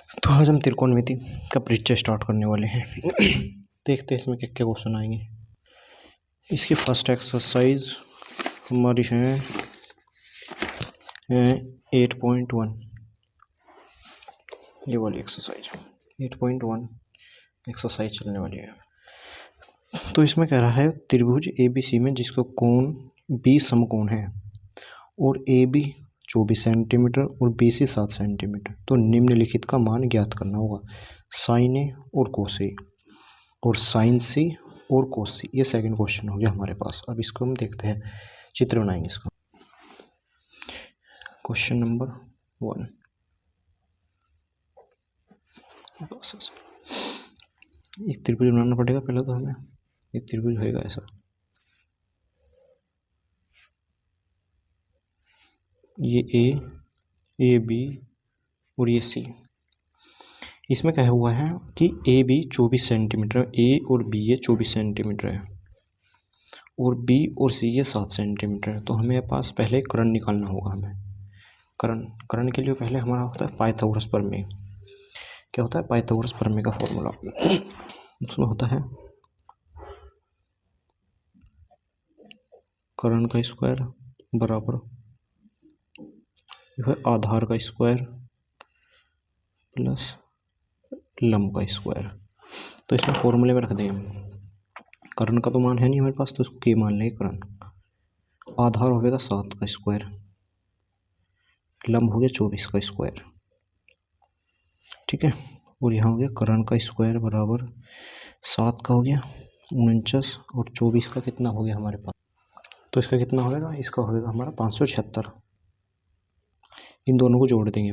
तो आज हम त्रिकोणमिति का परिचय स्टार्ट करने वाले हैं। देखते हैं इसमें क्या क्या क्वेश्चन आएंगे। इसकी फर्स्ट एक्सरसाइज हमारी है 8.1, ये वाली एक्सरसाइज 8.1 एक्सरसाइज चलने वाली है। तो इसमें कह रहा है त्रिभुज ABC में जिसका कोण B समकोण है और AB 24 सेंटीमीटर और BC 7 सेंटीमीटर, तो निम्नलिखित का मान ज्ञात करना होगा। साइन ए और कोस ए और साइन सी और कोस सी, ये सेकंड क्वेश्चन हो गया हमारे पास। अब इसको हम देखते हैं, चित्र बनाएंगे इसका। क्वेश्चन नंबर 1, एक त्रिभुज बनाना पड़ेगा पहले तो हमें। एक त्रिभुज होएगा ऐसा, ये ए बी और ये सी। इसमें क्या हुआ है कि ए बी 24 सेंटीमीटर, ए और बी ये 24 सेंटीमीटर है और बी और सी ये 7 सेंटीमीटर है। तो हमें पास पहले कर्ण निकालना होगा। हमें कर्ण के लिए पहले हमारा होता है पाइथागोरस प्रमेय। क्या होता है? पाइथागोरस प्रमेय का फॉर्मूला। उसमें होता है कर्ण का स्क्वायर बराबर आधार का स्क्वायर प्लस लंब का स्क्वायर। तो इसमें फॉर्मूले में रख देंगे। कर्ण का तो मान है नहीं हमारे पास, तो उसको के मान लेंगे कर्ण। आधार होगा 7 का स्क्वायर, लंब हो गया 24 का स्क्वायर, ठीक है। और यहाँ हो गया कर्ण का स्क्वायर बराबर 7 का हो गया 49 और 24 का कितना हो गया हमारे पास। तो इसका कितना होगा? इसका होगा हमारा 576। इन दोनों को जोड़ देंगे।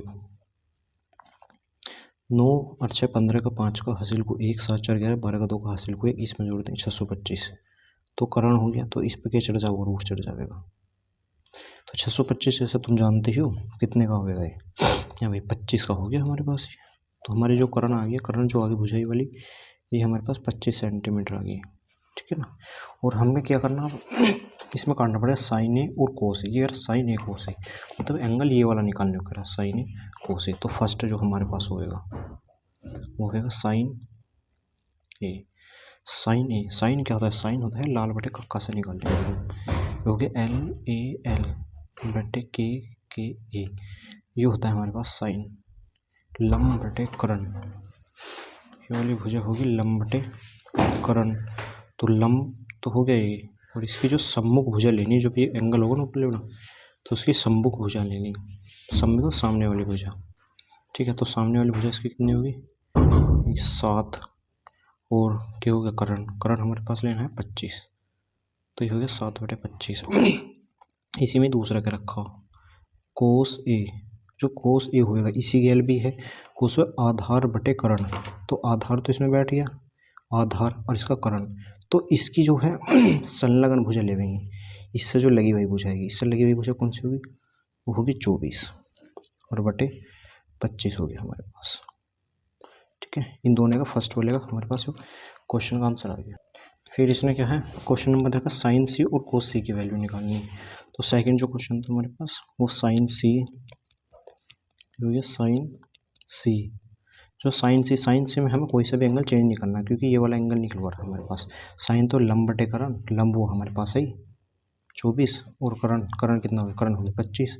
9 और 6 15 का 5 का हासिल को 1, 7 4 11 12 का 2 का हासिल को 1, इसमें जोड़ देंगे 625। तो कर्ण हो गया, तो इस पे क्या चढ़ जाओगे? रूट चढ़ जाएगा। तो 625 जैसे तुम जानते हो कितने का होगा ये? या भाई 25 का हो गया हमारे पास। तो हमारी जो कर्ण आ गया, कर्ण जो आगे भुजाई वाली, ये हमारे पास 25 सेंटीमीटर आ गई, ठीक है ना। और हमें क्या करना, इसमें काटना पड़ेगा साइन ए और कोस ए। ये अगर साइन ए कोस ए मतलब एंगल ये वाला निकालने को कह रहा है, साइन ए कोस ए। तो फर्स्ट जो हमारे पास होएगा वो होगा साइन ए। साइन ए, साइन क्या होता है? साइन होता है लाल बटे कक्का से निकालने के हो गया LAL बटे के ए। ये होता है हमारे पास साइन। लंब बटे कर्ण, ये वाली भुजा होगी लंब बटे कर्ण। तो लंब तो हो गया ये, और इसकी जो सम्मुख भुजा लेनी, जो भी एंगल होगा ना ऊपर ना, तो उसकी सम्मुख भुजा लेनी। सम्मुख सामने वाली भुजा, ठीक है। तो सामने वाली भुजा इसकी कितनी होगी? 7 और क्या हो गया कर्ण हमारे पास लेना है 25। तो ये हो गया 7 बटे 25। इसी में दूसरा क्या रखा, कोस ए। जो कोस ए होएगा इसी गैल भी है कोस आधार बटे कर्ण। तो आधार तो इसमें बैठ गया, आधार और इसका कर्ण। तो इसकी जो है संलग्न भुजा लेंगे, इससे जो लगी हुई भुजा आएगी, इससे लगी हुई भुजा कौन सी होगी? वो होगी 24 और बटे 25 हो गया हमारे पास, ठीक है। इन दोनों का फर्स्ट वाले का हमारे पास क्वेश्चन का आंसर आ गया। फिर इसमें क्या है, क्वेश्चन नंबर देखा साइन सी और कोस सी की वैल्यू निकालनी है। तो सेकंड जो क्वेश्चन था हमारे पास वो साइन सी हो गया, साइन सी। जो साइन सी में हमें कोई सा भी एंगल चेंज नहीं करना, क्योंकि ये वाला एंगल निकलवा रहा है हमारे पास। साइन तो लंब बटे कर्ण, लंब वो हमारे पास आई 24 और कर्ण कितना हो गया? कर्ण हो गया 25।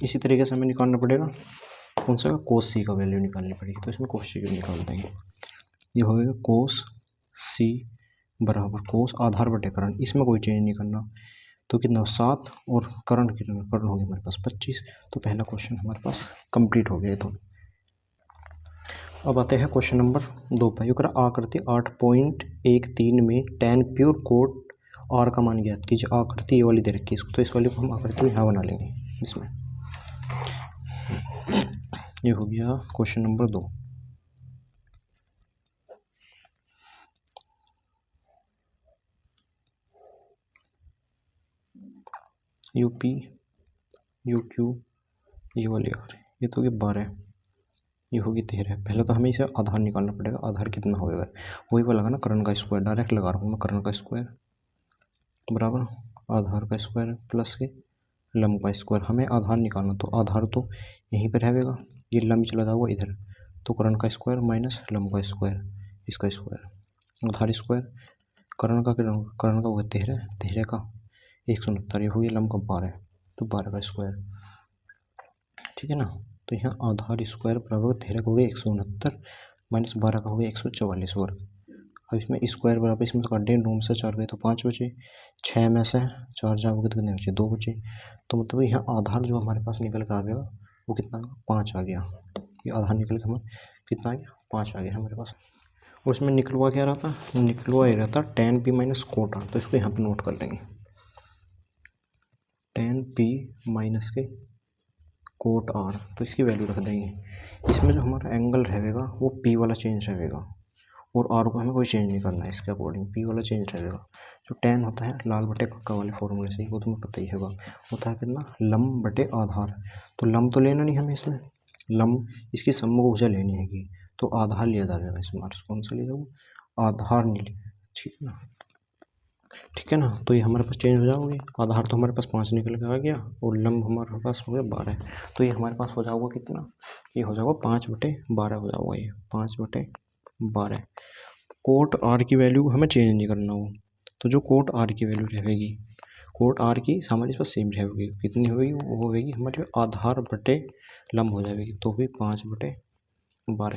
इसी तरीके से हमें निकालना पड़ेगा कौन सा? कोस सी का वैल्यू निकालनी पड़ेगी। तो इसमें कोस सी को निकाल देंगे। ये होगा कोस सी बराबर कोस आधार बटे कर्ण, इसमें कोई चेंज नहीं करना। तो कितना 7 और कर्ण हो गया हमारे पास 25। तो पहला क्वेश्चन हमारे पास कंप्लीट हो गया। तो अब आते हैं क्वेश्चन नंबर 2 पर। आकृति 8.13 में tan प्योर कोट R का मान ज्ञात कीजिए। आकृति ये वाली दे रखी है इसको, तो इस वाले को हम आकृति यहाँ बना लेंगे। इसमें ये हो गया क्वेश्चन नंबर 2। UP UQ ये वाली R, ये तो होगी 12, ये होगी 13। पहले तो हमें इसे आधार निकालना पड़ेगा। आधार कितना होएगा? वही वाला लगा ना, कर्ण का स्क्वायर। डायरेक्ट लगा रहा हूँ मैं, कर्ण का स्क्वायर बराबर आधार का स्क्वायर प्लस के लंब का स्क्वायर। हमें आधार निकालना, तो आधार तो यहीं पर रहेगा ये लंब चला जाऊगा इधर, तो कर्ण का स्क्वायर माइनस लंब का स्क्वायर, इसका स्क्वायर, आधार स्क्वायर, कर्ण का होगा 13 का 169, ये हो गया लंब का 12, तो 12 का स्क्वायर, ठीक है ना। तो यहाँ आधार स्क्वायर बराबर 13 का हो गया 169 माइनस 12 का हो गया 144 वर्ग। अब इसमें स्क्वायर बराबर, इसमें तो काट दें, 9 में से 4 गए तो 5 बचे, 6 में से 4 जाओगे तो कितने बचे, 2 बचे। तो मतलब यहाँ आधार जो हमारे पास निकल कर आ गया वो कितना, 5 आ गया। ये आधार निकल के हमारे कितना आ गया, 5 आ गया हमारे पास। और उसमें निकलवा क्या रहता, निकलवा ये रहता tan p minus cot r, तो इसको यहाँ पे नोट कर लेंगे, tan p माइनस के कोट r, तो इसकी वैल्यू रख देंगे। इसमें जो हमारा एंगल रहेगा वो p वाला चेंज रहेगा, और r को हमें कोई चेंज नहीं करना है, इसके अकॉर्डिंग p वाला चेंज रहेगा। जो tan होता है लाल बटे कक्का वाले फॉर्मूले से, वो तुम्हें पता ही होगा, होता है कितना, लंब बटे आधार। तो लंब तो लेना नहीं हमें इसमें, लंब इसकी समभुजा लेनी हैगी, तो आधार लिया जाएगा इसमें, कौन सा लिया जाएगा, आधार नहीं लिया, ठीक है ना, ठीक है ना। तो ये हमारे पास चेंज हो जाओगे, आधार तो हमारे पास 5 निकल के आ गया, और लंब हमारे पास हो गया 12, तो ये हमारे पास हो जाएगा कितना, ये हो जाएगा 5/12 हो जाएगा, ये 5/12। कोट आर की वैल्यू हमें चेंज नहीं करना हो, तो जो कोट आर की वैल्यू रहेगी, कोट आर की हमारे पास सेम रहेगी, कितनी होगी, वो होगी हमारे आधार बटे लंब हो जाएगी, तो भी 5/12,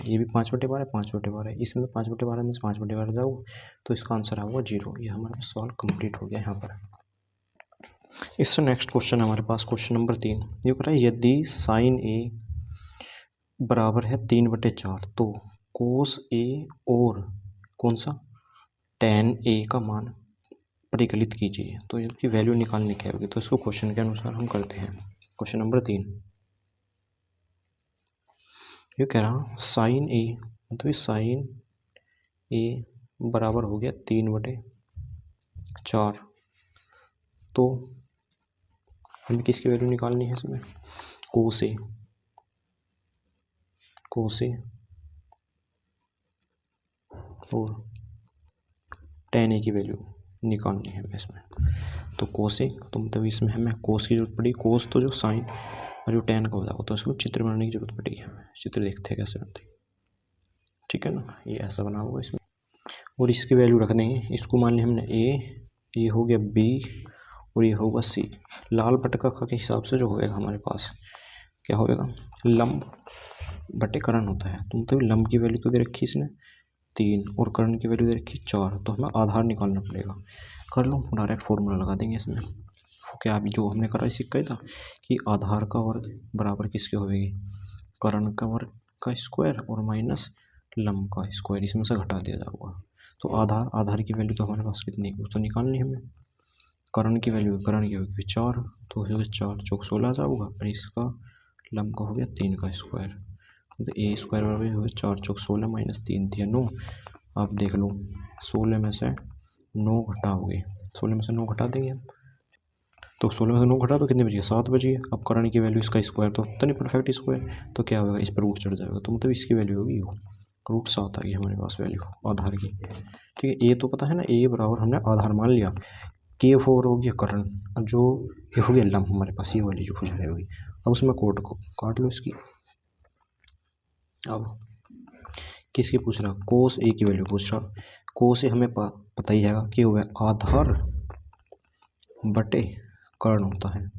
ये भी 5/12, 5/12, इसमें 5/12 में से 5/12 जाओ, तो इसका आंसर आएगा 0। ये हमारे पास सवाल कंप्लीट हो गया यहाँ पर। इससे नेक्स्ट क्वेश्चन हमारे पास क्वेश्चन नंबर 3, ये कह रहा है यदि साइन ए बराबर है 3/4, तो कोस ए और कौन सा, tan ए का मान परिकलित कीजिए। तो इसकी वैल्यू निकालने की होगी, तो इसको क्वेश्चन के अनुसार हम करते हैं। क्वेश्चन नंबर 3, ये कह रहा साइन ए, मतलब साइन ए बराबर हो गया 3/4, तो हमें किसकी वैल्यू निकालनी है इसमें, कोस ए और tan ए की वैल्यू निकालनी है इसमें। तो कोस ए, तो मतलब इसमें हमें कोस की जरूरत पड़ी, कोस तो जो साइन और जो tan का हो जाएगा, तो इसको चित्र बनाने की जरूरत पड़ी हमें। चित्र देखते हैं कैसे बनते, ठीक है ना, ये ऐसा बना होगा इसमें, और इसकी वैल्यू रख देंगे। इसको मान लिया हमने ए, ये हो गया बी, और ये होगा सी। लाल बटे के हिसाब से जो होएगा हमारे पास क्या होएगा, लंब बटे कर्ण होता है, तो मतलब लंब की वैल्यू तो दे रखी इसने 3 और कर्ण की वैल्यू दे रखी 4, तो हमें आधार निकालना पड़ेगा। कर लो, डायरेक्ट फॉर्मूला लगा देंगे इसमें। क्या अभी जो हमने करा इसी का था कि आधार का वर्ग बराबर किसके होगी, कर्ण का वर्ग का स्क्वायर और माइनस लंब का स्क्वायर, इसमें से घटा दिया जाएगा। तो आधार की वैल्यू तो हमारे पास कितनी है, तो निकालनी हमें। कर्ण की वैल्यू होगी 4, तो 4 चौक 16 जाऊँगा, और इसका लंब का हो गया 3 का स्क्वायर, तो ए स्क्वायर बराबर हो गया 4 चौक 16 माइनस 3 दिया 9। आप देख लो 16 में से 9 घटाओगे, 16 में से 9 घटा देंगे हम, तो 16 में से 9 घटा तो कितने बचिए, 7 बचिए। अब कर्ण की वैल्यू इसका स्क्वायर तो होता नहीं परफेक्ट स्क्वायर, तो क्या होगा, इस पर रूट चढ़ जाएगा, तो मतलब इसकी वैल्यू होगी √7 आ गई हमारे पास वैल्यू आधार की, ठीक है। ए तो पता है ना, ए बराबर हमने आधार मान लिया, K4 हो गया कर्ण, अब जो ये हो गया लंब हमारे पास, ये वाली जो हो जाएगी। अब उसमें कोट को काट लो इसकी। अब किसकी पूछ रहा, कोस ए की वैल्यू पूछ रहा। कोस ए हमें पता ही है कि वह आधार बटे कर्ण होता है,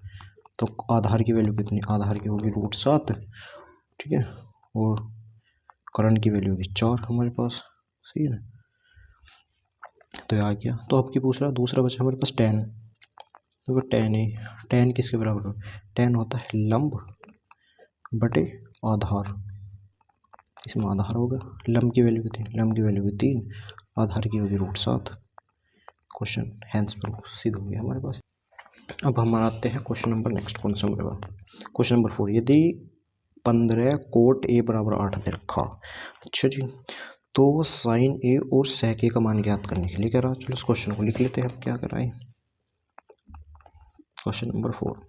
तो आधार की वैल्यू कितनी, आधार की होगी √7, ठीक है, और कर्ण की वैल्यू होगी 4 हमारे पास, सही है ना। तो ये आ गया। तो आपकी पूछ रहा दूसरा बचा हमारे पास tan, तो tan किसके बराबर हो, tan होता है लंब बटे आधार, इसमें आधार होगा, लंब की वैल्यू कितनी, लंब की वैल्यू 3, आधार की होगी √7। क्वेश्चन हैंस प्रूफ सिद्ध हो गया हमारे पास। अब हम आते हैं क्वेश्चन नंबर नेक्स्ट, कौन सा हमारे पास क्वेश्चन नंबर 4, यदि 15 कोट ए बराबर 8 दे रखा, अच्छा जी, तो साइन ए और सेक ए का मान ज्ञात करने के लिए कह रहा। चलो इस क्वेश्चन को लिख लेते हैं, अब क्या कराए। क्वेश्चन नंबर 4,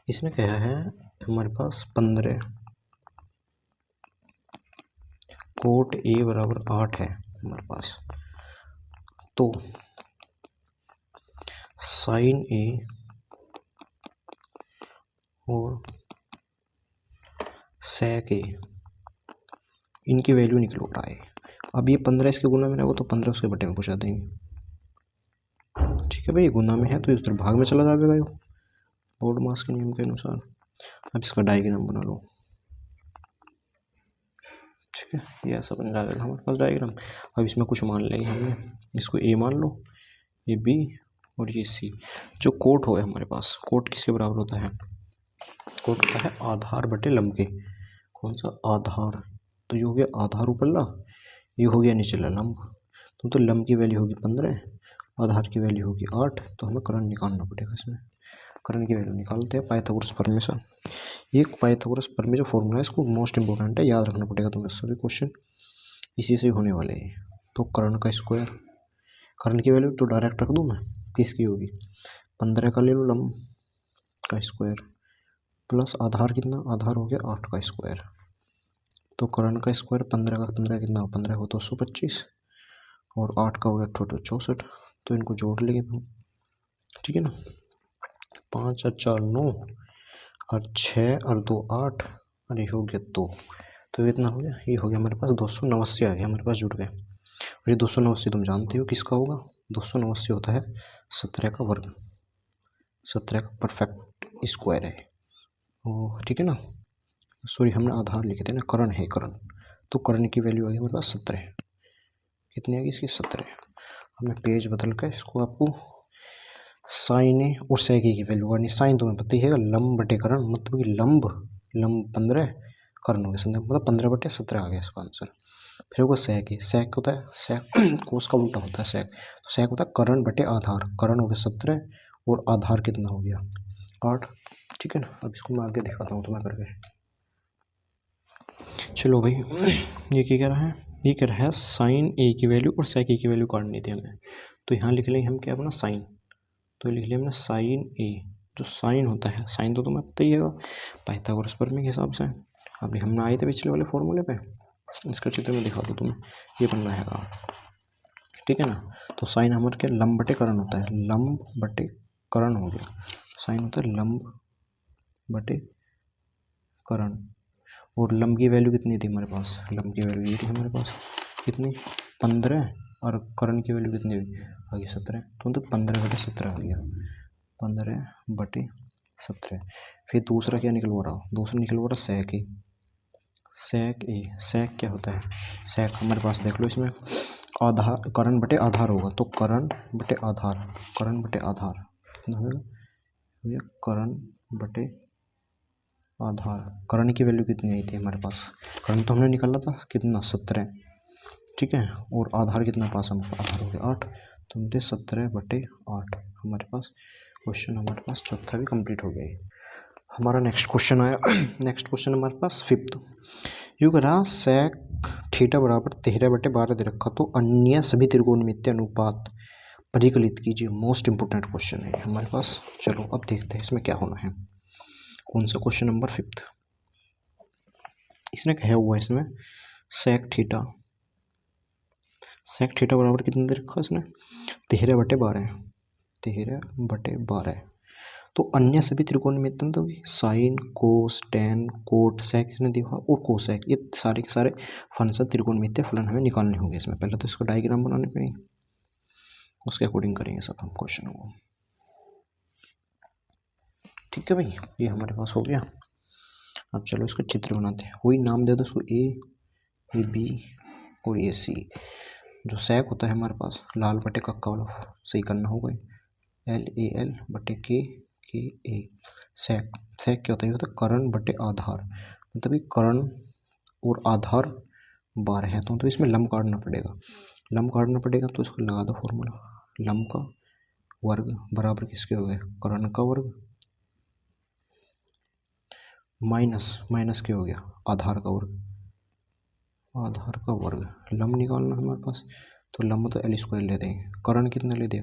इसने कहा है हमारे पास 15 कोट ए बराबर 8 है हमारे पास, तो साइन ए और sec a, इनकी वैल्यू निकल रहा है। अब ये 15 इसके गुना में रहेगा तो 15 उसके बटे में पहुँचा देंगे। ठीक है भाई, ये गुना में है तो इधर भाग में चला जाएगा ये बोर्ड मास के नियम के अनुसार। अब इसका डायग्राम बना लो। ठीक है, ये ऐसा बन जाएगा हमारे पास डायग्राम। अब इसमें कुछ मान लेंगे हमने, इसको ए मान लो, ये बी और ये सी। जो कोट हो है हमारे पास, कोट किसके बराबर होता है? कोट होता है आधार बटे लंब के। कौन सा? आधार। तो ये हो गया आधार ऊपरला, ये हो गया निचला लंब। तो लंब की वैल्यू होगी 15, आधार की वैल्यू होगी 8। तो हमें कर्ण निकालना पड़ेगा। इसमें कर्ण की वैल्यू निकालते हैं पाइथागोरस प्रमेय से। एक पाइथागोरस प्रमेय जो फॉर्मूला है इसको मोस्ट इंपॉर्टेंट है, याद रखना पड़ेगा तुम्हें। सभी क्वेश्चन इसी से होने वाले हैं। तो कर्ण का स्क्वायर, कर्ण की वैल्यू तो डायरेक्ट रख दूँ मैं, किसकी होगी? 15 का ले लो लंब का स्क्वायर, प्लस आधार कितना? आधार हो गया 8 का स्क्वायर। तो कर्ण का स्क्वायर 15 का 15 कितना? 15 को 225 और 8 का हो गया 64। तो इनको जोड़ लेंगे हम। ठीक है ना, 5 और 4 9 और 6 और 2 8 और ये हो गया 2। तो कितना हो गया? ये हो गया हमारे पास 289 आ गया हमारे पास, जुड़ गए। और ये 289 तुम जानते हो किसका होगा? 289 होता है 17 का वर्ग, 17 का परफेक्ट स्क्वायर है। ठीक है ना, सॉरी हमने आधार लिखे थे ना, कर्ण है कर्ण। तो कर्ण की वैल्यू आ गई हमारे पास 17। कितनी आ गई इसकी? 17। अब मैं पेज बदल कर इसको आपको साइन ए और सेक ए की वैल्यू करनी। साइन तुम्हें पता ही है, लंब बटे कर्ण, मतलब कि लंब 15, कर्ण हो गया संदर्भ, मतलब 15 बटे 17 आ गया इसका आंसर। फिर होगा सेक ए। सेक होता है, सेक कोस का उल्टा होता है सेक। तो सेक होता है कर्ण बटे आधार। कर्ण हो गया 17 और आधार कितना हो गया? 8। ठीक है ना, अब इसको मैं आगे दिखाता हूँ तुम्हें करके। चलो भाई, ये क्या कह रहा है? ये कह रहा है साइन ए की वैल्यू और सेक ए की वैल्यू काटनी थी हमें। तो यहाँ लिख लेंगे हम क्या अपना साइन। तो लिख लिया हमने साइन ए। जो साइन होता है, साइन तो तुम्हें पता ही है पाइथागोरस प्रमेय के हिसाब से। अभी हमने आए थे पिछले वाले फॉर्मूले पे, इसका चित्र में दिखा दूँ तुम्हें, ये बन रहेगा। ठीक है ना, तो साइन हमारे क्या? लंब बटे कर्ण होता है, लंब बटे कर्ण हो गया। साइन होता है लंब बटे कर्ण। और लंब की वैल्यू कितनी थी हमारे पास? लंब की वैल्यू ये थी हमारे पास, कितनी? 15 और कर्ण की वैल्यू कितनी हुई? आ गई 17। तो 15 बटे 17 आ गया, 15 बटे 17। फिर दूसरा क्या निकलवा रहा? दूसरा निकलवा रहा सेक ए। सेक ए, सेक क्या होता है? सेक हमारे पास देख लो, इसमें आधार कर्ण बटे आधार होगा। तो कर्ण बटे आधार, कर्ण बटे आधार कितना होगा? कर्ण बटे आधार। कर्ण की वैल्यू कितनी आई थी हमारे पास? कर्ण तो हमने निकाला था कितना? 17। ठीक है, और आधार कितना पास? हम आधार हो गया 8। तो मुझे 17 बटे 8 हमारे पास क्वेश्चन, हमारे पास चौथा भी कंप्लीट हो गया। हमारा नेक्स्ट क्वेश्चन आया। नेक्स्ट क्वेश्चन हमारे पास 5th। यू करा सेक थीटा बराबर 13 बटे 12 दे रखा, तो अन्य सभी त्रिकोणमितीय अनुपात परिकलित कीजिए। मोस्ट इंपोर्टेंट क्वेश्चन है हमारे पास। चलो अब देखते हैं इसमें क्या होना है। कौन सा क्वेश्चन? Number 5th। इसने कहा हुआ है इसमें सेक थीटा, सेक थीटा बराबर कितने दे रखा इसने? 13 बटे 12, 13 बटे 12। तो अन्य सभी त्रिकोणमिति में तो साइन, कोस, टेन, कोट, सेक इसने दिया और कोसेक, ये सारे के सारे फंक्शन त्रिकोणमितीय फलन हमें निकालने होंगे। इसमें पहले तो इसका डायग्राम बनाने पड़ेंगे, उसके अकॉर्डिंग करेंगे सब हम क्वेश्चन को। ठीक है भाई, ये हमारे पास हो गया। अब चलो इसका चित्र बनाते हैं। वही नाम दे दो इसको, ए, ये बी और ये सी। जो सेक होता है हमारे पास लाल बटे कक्का वाला सही करना होगा, एल ए एल बटे के ए। सेक, सेक क्या होता है? ये होता है कर्ण बटे आधार, मतलब कि कर्ण और आधार 12 है। तो इसमें लंब काटना पड़ेगा, लंब काटना पड़ेगा। तो इसको लगा दो फॉर्मूला, लंब का वर्ग बराबर किसके हो गए? कर्ण का वर्ग माइनस माइनस क्या हो गया? आधार का वर्ग, आधार का वर्ग। लंब निकालना हमारे पास, तो लंब तो एल स्क्वायर ले देंगे। कर्ण कितना ले दिया?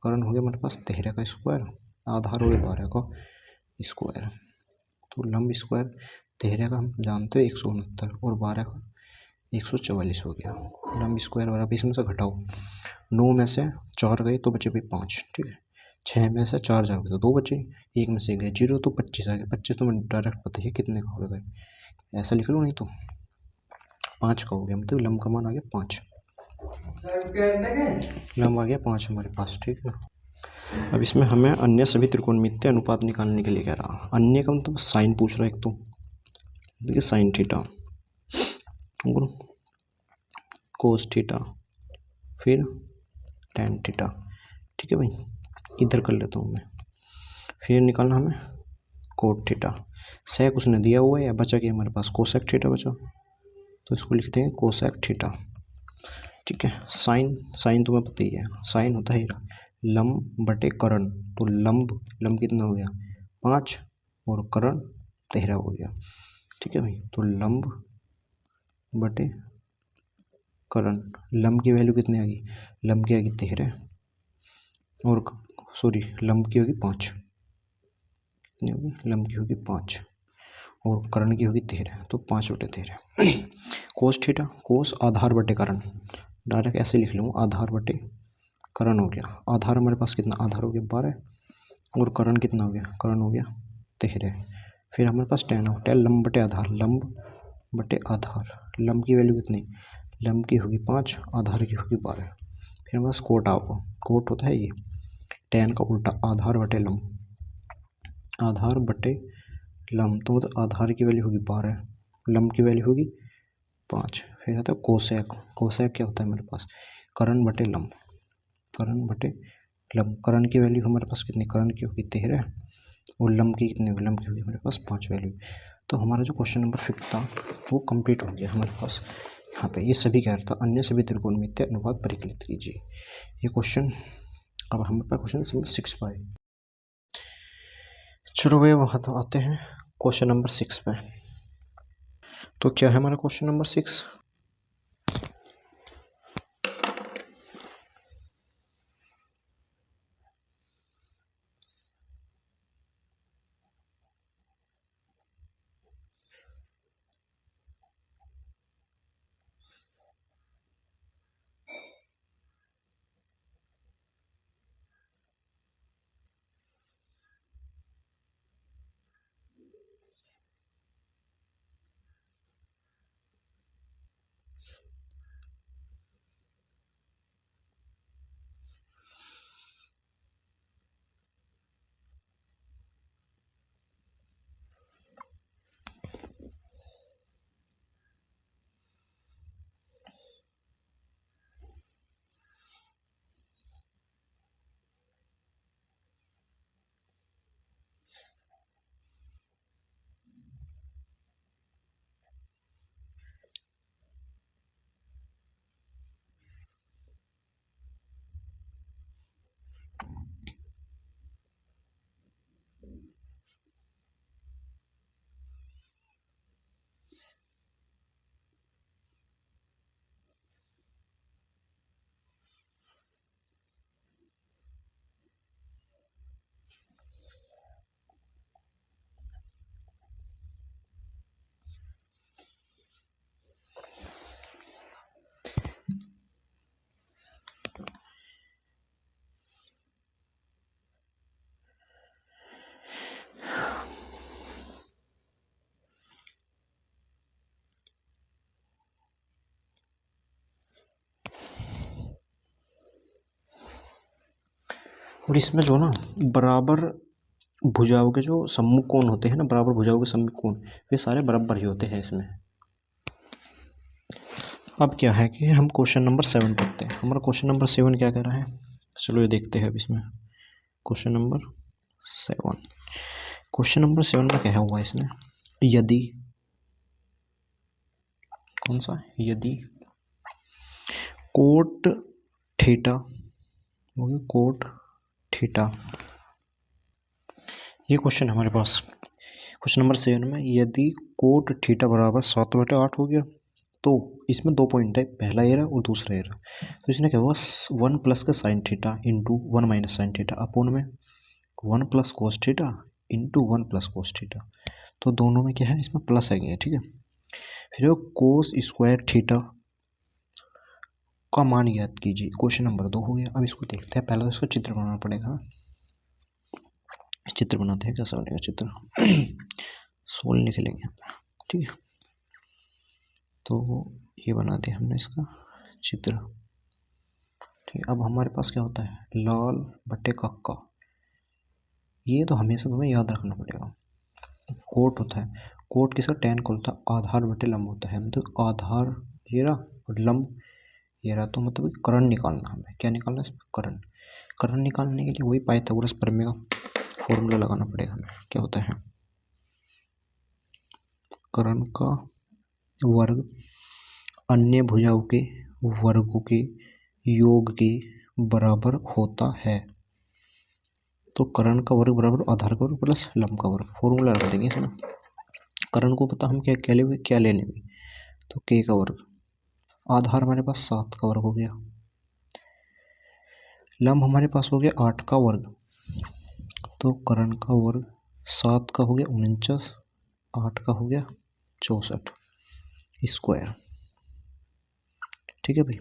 कर्ण हो गया हमारे पास 13 का स्क्वायर, आधार हो गया 12 का स्क्वायर। तो लंब स्क्वायर 13 का हम जानते हो 169 और 12 का 144 हो गया। लंब स्क्वायर बराबर, इसमें से घटाओ, 9 में से 4 गए तो बचे भी 5। ठीक है, 6 में से 4 जाओगे तो 2 बचे, 1 में से गए 0 तो 25 आ गए। 25 तो मैं डायरेक्ट पता है कितने का हो गए? ऐसा लिख लो, नहीं तो 5 का हो गया, मतलब लंब का मान आ गया 5, लंब आ गया 5 हमारे पास, ठीक है। अब इसमें हमें अन्य सभी त्रिकोणमितीय अनुपात निकालने के लिए कह रहा। अन्य का मतलब साइन पूछ रहा है एक तो, देखिए साइन थीटा और कोस थीटा, फिर टेन थीटा, ठीक है भाई, इधर कर लेता हूँ मैं। फिर निकालना हमें कोट थीटा, सेक उसने दिया हुआ है, या बचा कि हमारे पास कोसेक थीटा बचा, तो इसको लिखते हैं कोसेक थीटा, ठीक है। साइन, साइन तुम्हें पता ही है, साइन होता है लंब बटे करण, तो लंब, लंब कितना हो गया 5 और करण 13 हो गया, ठीक है भाई। तो लंब बटे करण, लंब की वैल्यू कितनी आ गई, लंब की आ गई 13 और सॉरी लंब की होगी 5, कितनी होगी, लंब की होगी 5 और करण की होगी 13, तो 5 बटे 13। कोस थीटा, कोस आधार बटे करण, डायरेक्ट ऐसे लिख लूँ, आधार बटे करण हो गया। आधार हमारे पास कितना, आधार हो गया 12 और करण कितना हो गया, करण हो गया 13। फिर हमारे पास टेन हो, टेन लंब बटे आधार, लंब बटे आधार, लंब की वैल्यू कितनी, लंब की होगी 5, आधार की होगी 12। फिर हमारे पास कोट आओ, कोट होता है ये टेन का उल्टा, आधार बटे लंब, आधार बटे लंब, तो मतलब आधार की वैल्यू होगी 12, लंब की वैल्यू होगी 5। फिर आता है कोसेक, कोसेक क्या होता है हमारे पास, करण बटे लंब, करण बटे लंब, करण की वैल्यू हमारे पास कितनी, करण की होगी 13 और लंब की कितनी होगी, लंब की होगी हमारे पास 5 वैल्यू। तो हमारा जो क्वेश्चन नंबर 5 था वो कंप्लीट हो गया हमारे पास। यहाँ पे ये सभी कह रहा था अन्य सभी त्रिकोणमितीय अनुपात परिकलित कीजिए, ये क्वेश्चन। अब हमारे पास क्वेश्चन नंबर 6 पे, चलो भैया वहाँ तो आते हैं क्वेश्चन नंबर 6 पे। तो क्या है हमारा क्वेश्चन नंबर 6, और इसमें जो ना बराबर भुजाओं के जो सम्मुख कोण होते हैं ना, बराबर भुजाओं के सम्मुख कोण, वे सारे बराबर ही होते हैं इसमें। अब क्या है कि हम क्वेश्चन नंबर 7 पढ़ते हैं। हमारा क्वेश्चन नंबर 7 क्या कह रहा है, चलो ये देखते हैं अब इसमें। क्वेश्चन नंबर 7, क्वेश्चन नंबर 7 में क्या हुआ इसमें, यदि, कौन सा, यदि कोट थीटा हो गया, कोट थीटा, ये क्वेश्चन हमारे पास क्वेश्चन नंबर 7 में, यदि कोट थीटा बराबर 7/8 हो गया, तो इसमें 2 पॉइंट है, पहला एरा और दूसरा एरा। तो इसने क्या हुआ 1 प्लस का sine theta into 1 minus sine theta upon में 1 plus cos theta into 1 plus cos theta, तो दोनों में क्या है, इसमें प्लस है गया, ठीक है। फिर कोस स्क्वायर थीटा का मान ज्ञात कीजिए, क्वेश्चन नंबर 2 हो गया। अब इसको देखते हैं, पहले तो इसका चित्र बनाना पड़ेगा, चित्र बनाते हैं, कैसा बनेगा चित्र, सोल लिख लेंगे यहाँ पे, ठीक है। तो ये बना दिया हमने इसका चित्र। ठीक, अब हमारे पास क्या होता है, लाल बटे कक्का। ये तो हमेशा तुम्हें याद रखना पड़ेगा। कोट होता है, कोट किसका, tan का होता है, आधार बटे लंब होता है। मतलब आधार ये रहा और लंब ये रहा, तो मतलब कर्ण निकालना हमें। क्या निकालना है, कर्ण। कर्ण निकालने के लिए वही पाइथागोरस प्रमेय का फॉर्मूला लगाना पड़ेगा हमें। क्या होता है, कर्ण का वर्ग अन्य भुजाओं के वर्गों के योग के बराबर होता है। तो कर्ण का वर्ग बराबर आधार का वर्ग प्लस लंब का वर्ग। फॉर्मूला रख देंगे इसमें। कर्ण को पता हम क्या लेंगे, क्या लेने में, तो k का वर्ग। आधार हमारे पास 7 का वर्ग हो गया। लंब हमारे पास हो गया 8 का वर्ग। तो कर्ण का वर्ग 7 का हो गया 49, 8 का हो गया 64 स्क्वायर। ठीक है भाई।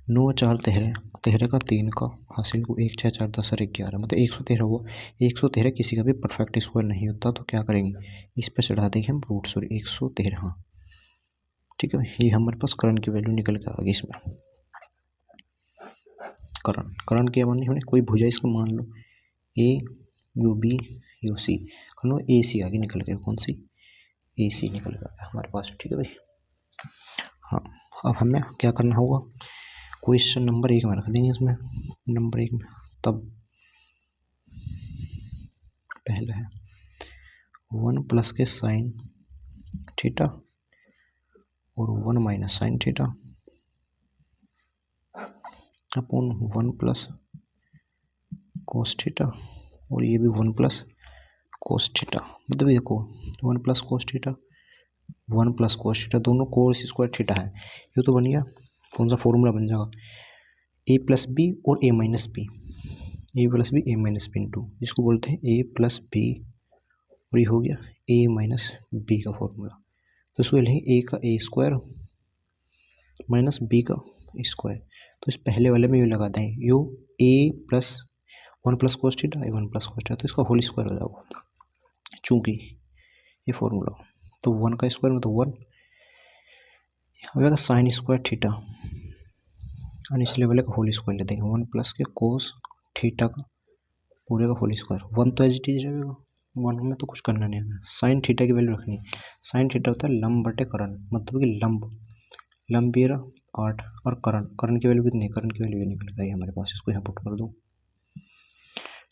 9 4 13, 13 का 3 का हासिल को 1 6 4 10 और 11, मतलब 113 हुआ। 113 किसी का भी परफेक्ट स्क्वायर नहीं होता, तो क्या करेंगे, इस पर चढ़ा देंगे हम रूट, सॉरी 113। ठीक है भाई, ये हमारे पास कर्ण की वैल्यू निकल के आ गई इसमें। कर्ण की मानी हमने, कोई भुजा इसका मान लो ए यू बी यू सी, करो ए सी आगे निकल गया, कौन सी, ए सी निकल गया हमारे पास। ठीक है भाई। हाँ, अब हमें क्या करना होगा, क्वेश्चन नंबर 1 में रख देंगे इसमें। नंबर 1 में तब पहला है 1 प्लस के साइन थीटा और 1 minus sine theta upon 1 plus cos theta, और ये भी 1 प्लस कोस थीटा। मतलब देखो 1 plus cos theta, 1 plus cos theta, दोनों कोस स्क्वायर थीटा है। ये तो बन गया, कौन सा फॉर्मूला बन जाएगा, ए प्लस बी और ए माइनस बी, ए प्लस बी ए माइनस बी इंटू, जिसको बोलते हैं ए प्लस बी, और ये हो गया ए माइनस बी का फॉर्मूला। तो इसको लिखेंगे ए का ए स्क्वायर माइनस बी का स्क्वायर। तो इस पहले वाले में ये लगा दें, यो ए प्लस 1 प्लस कोस थीटा, ए 1 प्लस कोस थीटा, तो इसका होल स्क्वायर हो जाएगा चूंकि ये फॉर्मूला। तो 1 का स्क्वायर मतलब 1, यहाँ साइन स्क्वायर थीटा, और इस लेवल का होल स्क्वायर ले देंगे, 1 प्लस के कोस थीटा का पूरे का होल स्क्वायर। 1 तो एज इट इज रहेगा, 1 में तो कुछ करना नहीं है। साइन थीटा की वैल्यू रखनी है, साइन थीटा होता है लंब बटे कर्ण, मतलब कि लंब भी रहा 8, और कर्ण की वैल्यू कितनी है, कर्ण की वैल्यू निकल गई हमारे पास, इसको यहाँ पुट कर दो।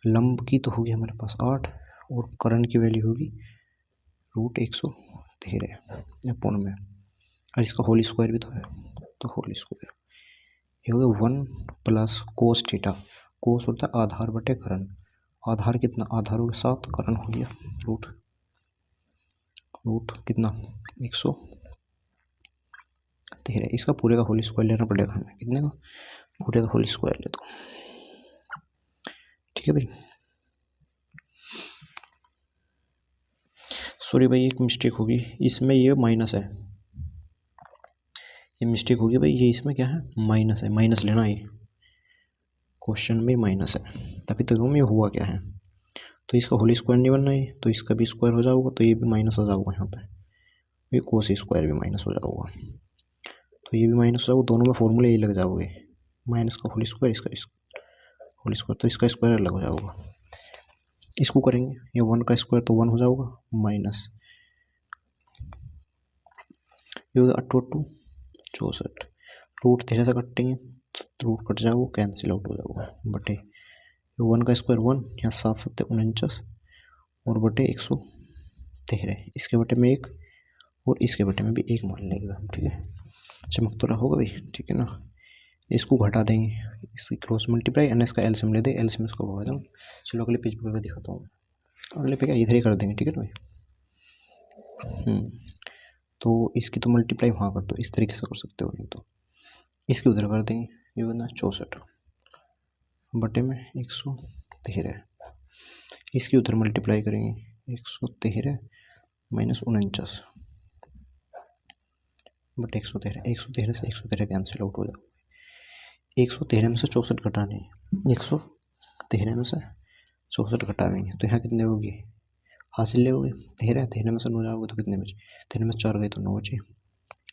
लंब की तो होगी हमारे पास 8, और कर्ण की वैल्यू होगी रूट 113 अपॉन में, और इसका होल स्क्वायर भी तो है, तो होल स्क्वायर ये हो गया 1 प्लस कोस थीटा। कोस होता है आधार बटे कर्ण, आधार कितना, आधार हो गया 7, कर्ण हो गया रूट कितना 113। इसका पूरे का होल स्क्वायर लेना पड़ेगा हमें, कितने का, पूरे का होल स्क्वायर ले दो। ठीक है भाई। सॉरी भाई, एक मिस्टेक होगी इसमें, ये माइनस है, ये मिस्टेक होगी भाई, ये इसमें क्या है, माइनस है, माइनस लेना, ये क्वेश्चन में माइनस है, तभी तक ये हुआ क्या है। तो इसका होल स्क्वायर नहीं बनना है, तो इसका भी स्क्वायर हो जाएगा, तो ये भी माइनस हो जाएगा यहाँ पे, ये कोस स्क्वायर भी माइनस हो जाएगा, तो ये भी माइनस हो जाएगा, दोनों में फॉर्मूले ये लग जाओगे, माइनस का होल स्क्वायर, इसका होल स्क्वायर, तो इसका स्क्वायर अलग हो जाएगा। इसको करेंगे, ये 1 का स्क्वायर तो 1 हो जाएगा, माइनस ये होगा 8 64, रूट 13 से कटेंगे तो रूट कट जाएगा, कैंसिल आउट हो जाएगा, बटे 1 का स्क्वायर 1, यहाँ 7 7 49, और बटे 113, इसके बटे में 1 और इसके बटे में भी 1 मान लेंगे हम। ठीक है, चमक तो रहा होगा भाई, ठीक है ना। इसको घटा देंगे, इसकी क्रॉस मल्टीप्लाई, एन इसका एलसीएम ले देंगे, एलसीएम इसको घटा दो। चलो अगले पेज पर दिखाता हूँ, अगले पे क्या इधर ही कर देंगे, ठीक है ना भाई। तो इसकी तो मल्टीप्लाई वहाँ कर दो, इस तरीके से कर सकते हो, नहीं तो इसकी उधर कर देंगे, ये बना 64 बटे में 113, इसकी उधर मल्टीप्लाई करेंगे 113 माइनस 49 बटे 113, 113 से 113 कैंसिल आउट हो जाएगा। 113 में से 64 घटाने, 113 में से 64 घटाएंगे तो यहाँ कितने होगी, हासिल ले होगे 13 में से 9 जाओगे तो कितने बचे, 13 में 4 गए तो 9 बचे,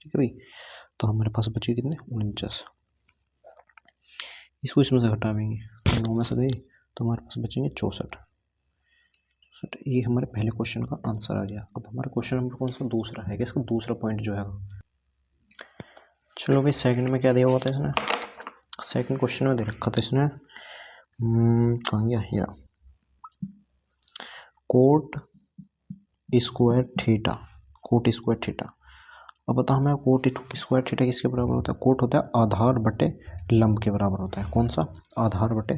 ठीक है भाई। तो हमारे पास बचे कितने 49, इसको इसमें से घटाएंगे तो 9 में से गए तो हमारे पास बचेंगे 64। ये हमारे पहले क्वेश्चन का आंसर आ गया। अब हमारा क्वेश्चन नंबर कौन सा दूसरा है, इसका दूसरा पॉइंट जो है। चलो भाई सेकंड में क्या दिया हुआ था इसने, सेकंड क्वेश्चन में दे रखा था इसने कहाँ गया हीरा, cot square theta, cot square theta. अब बता हमें कोट स्क्वायर थीटा किसके बराबर होता है, कोट होता है आधार बटे लंब के बराबर होता है। कौन सा, आधार बटे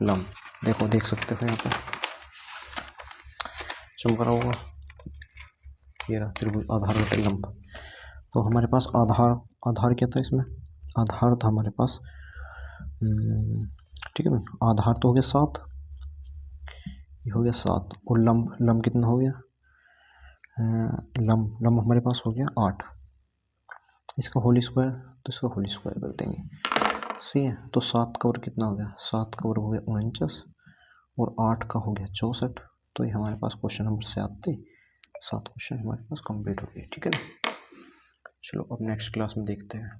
लंब। देखो देख सकते हो यहाँ पे चमक रहा होगा, ये रहा त्रिभुज आधार बटे लंब। तो हमारे पास आधार क्या था इसमें, आधार था हमारे पास ठीक है भाई, आधार तो हो गया 7, ये हो गया 7, और लंब कितना हो गया, लंब हमारे पास हो गया 8। इसका होल स्क्वायर, तो इसका होल स्क्वायर कर देंगे, सही है। तो 7 का वर्ग कितना हो गया, 7 का वर्ग हो गया 49 और 8 का हो गया 64। तो ये हमारे पास क्वेश्चन नंबर 7 थे, 7 क्वेश्चन हमारे पास कंप्लीट हो गए, ठीक है ना। चलो अब नेक्स्ट क्लास में देखते हैं।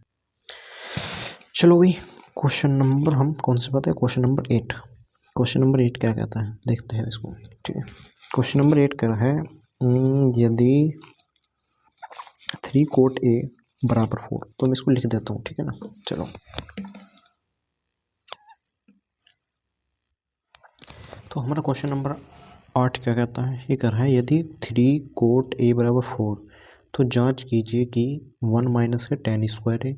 चलो भाई क्वेश्चन नंबर हम कौन से बताए, क्वेश्चन नंबर 8। क्वेश्चन नंबर 8 क्या कहता है देखते हैं इसको, ठीक है। क्वेश्चन नंबर 8 क्या है, यदि 3 कोट ए बराबर 4, तो मैं इसको लिख देता हूँ, ठीक है ना। चलो तो हमारा क्वेश्चन नंबर 8 क्या कहता है, ये कह रहा है यदि 3 कोट ए बराबर 4, तो जांच कीजिए कि 1 माइनस के टेन स्क्वायर है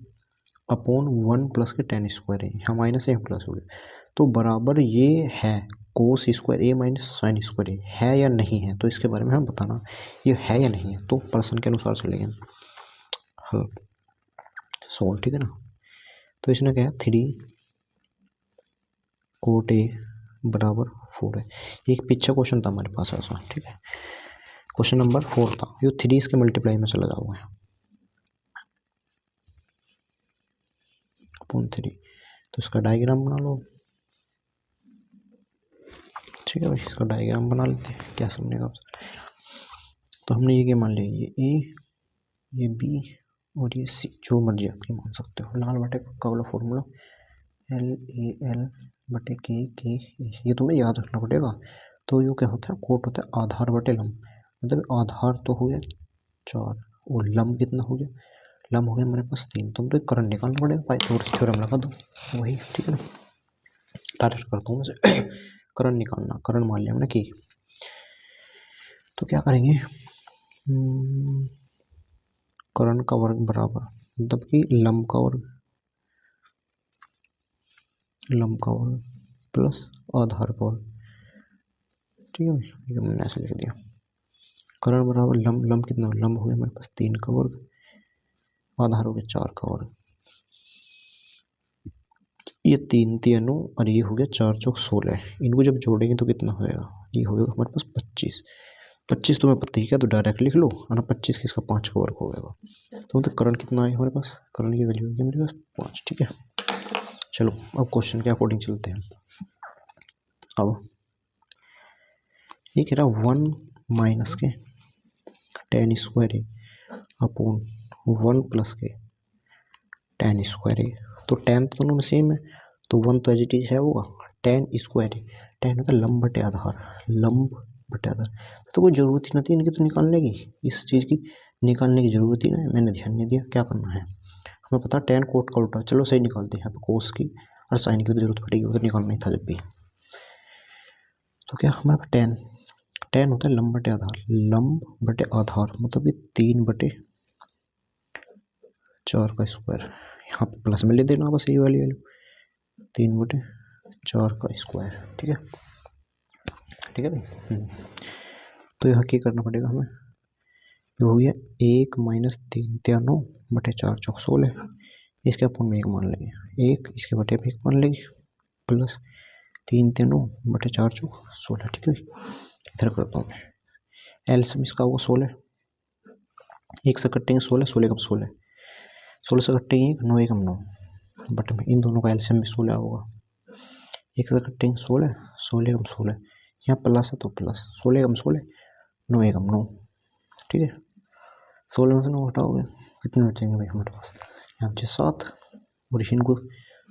अपॉन 1 प्लस के टेन स्क्वायर है, यहाँ माइनस है प्लस हो गया, तो बराबर ये है कोस स्क्वायर ए माइनस साइन स्क्वायर है या नहीं है। तो इसके बारे में हमें बताना ये है या नहीं है। तो प्रश्न के अनुसार चलेंगे हल सोल्व, ठीक है ना। तो इसने कहा 3 कोट ए बराबर 4 है। एक पीछे क्वेश्चन था हमारे पास ऐसा, ठीक है, क्वेश्चन नंबर 4 था, ये 3 इसके मल्टीप्लाई में चला जाओगे अपॉन 3। तो इसका डायग्राम बना लो, ठीक है भाई, इसका डायग्राम बना लेते हैं, क्या समझेगा। तो हमने ये क्या मान लिया, ये ए, ये बी और ये सी, जो मर्जी आपकी मान सकते हो। लाल बटे का वाला फॉर्मूला LAL बटे के, ये तुम्हें याद रखना पड़ेगा। तो ये क्या होता है, कोट होता है आधार बटे लंब, मतलब आधार तो हो गया 4 और लंब कितना हो गया, लंब हो गया हमारे पास 3। तो मुझे करंट निकालना पड़ेगा, पाइथागोरस थ्योरम लगा दो वही, ठीक है ना। डायरेक्ट करता हूँ मैं करंट निकालना, करंट मान लिया हमने कि, तो क्या करेंगे, करंट का वर्ग बराबर मतलब कि लंब का वर्ग प्लस आधार का वर्ग, ठीक है भाई, ये मैंने ऐसे लिख दिया। करंट बराबर लंब कितना, लंब हो गया हमारे पास 3 का वर्ग, आधार हो गया 4 का वर्ग, ये 3 3 और ये हो गया 4 चौक 16। इनको जब जोड़ेंगे तो कितना होएगा, ये होएगा हमारे पास 25। 25 तुम्हें पता ही क्या, तो डायरेक्ट लिख लो, है ना। 25 किसका 5 का वर्ग होगा। तो मतलब करंट कितना आएगा हमारे पास, करंट की वैल्यू होगी हमारे पास 5, ठीक है। चलो अब क्वेश्चन के अकॉर्डिंग चलते हैं। अब ये कह रहा 1 माइनस के टेन स्क्वायर है अपॉन 1 प्लस के टेन स्क्वायर है। तो टेन तो दोनों में सेम है, तो 1 तो एज इट इज है होगा, टेन स्क्वायर है, टेन होता है लंब बटे आधार, लंब बटे आधार। तो कोई ज़रूरत ही नहीं थी इनकी तो निकालने की, इस चीज़ की निकालने की ज़रूरत ही नहीं, मैंने ध्यान नहीं दिया। क्या करना है हमें पता, टेन कोट का उल्टा, चलो सही निकालते हैं। यहाँ पे कोस की और साइन की भी जरूरत पड़ेगी, उधर निकालना ही था जब भी। तो क्या हमारे पास टेन होता है लंब बटे आधार, लंब बटे आधार मतलब कि 3 बटे 4 का स्क्वायर, यहाँ पे प्लस में ले देना बस, ये वाली वैल्यू 3 बटे 4 का स्क्वायर, ठीक है, ठीक है भाई। तो यहाँ क्या करना पड़ेगा हमें, ये हो गया 1 माइनस 3 9 बटे 4 चौक 16, इसके अपन में 1 मान लेंगे, 1 इसके बटे पे 1 मान लेंगे, प्लस 3 9 बटे 4 चौक 16, ठीक है। इधर करता हूँ मैं, एलसीएम इसका होगा 16, 1 से कटेंगे 16, 16 कम 16, 16 से कटेंगे 9 1 9, बट में इन दोनों का एलसीएम भी 16 होगा। 1 से कटेंगे 16, 16 कम 16, यहाँ प्लस है तो प्लस 16 कम 16, 9 1 9, ठीक है। 16 में से 9 हटाओगे कितने बचेंगे भाई हमारे पास, यहाँ पे 7 और इनको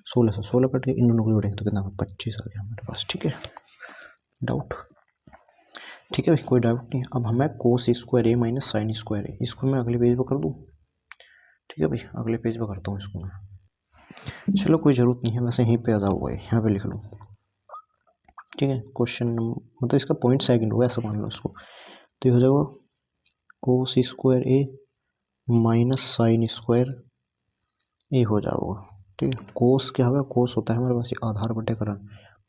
16 से 16 कट के इन दोनों को जोड़ेंगे तो कितना 25 आ गया हमारे पास। ठीक है, डाउट? ठीक है भाई, कोई डाउट नहीं। अब हमें कोस स्क्वायर ए माइनस साइन स्क्वायर ए, इसको मैं अगले पेज पर कर दूँ। ठीक है भाई, अगले पेज पर करता हूँ इसको मैं। चलो कोई ज़रूरत नहीं है, वैसे यहीं पे आ जाओगे, यहाँ पे लिख लूँ। ठीक है, क्वेश्चन मतलब इसका पॉइंट सेकंड होगा ऐसा मान लो इसको, तो ये हो जाएगा कोस स्क्वायर ए माइनस साइन स्क्वायर ए हो जाओगा। ठीक है, कोस क्या होगा, कोस होता है हमारे पास आधार बटे करण,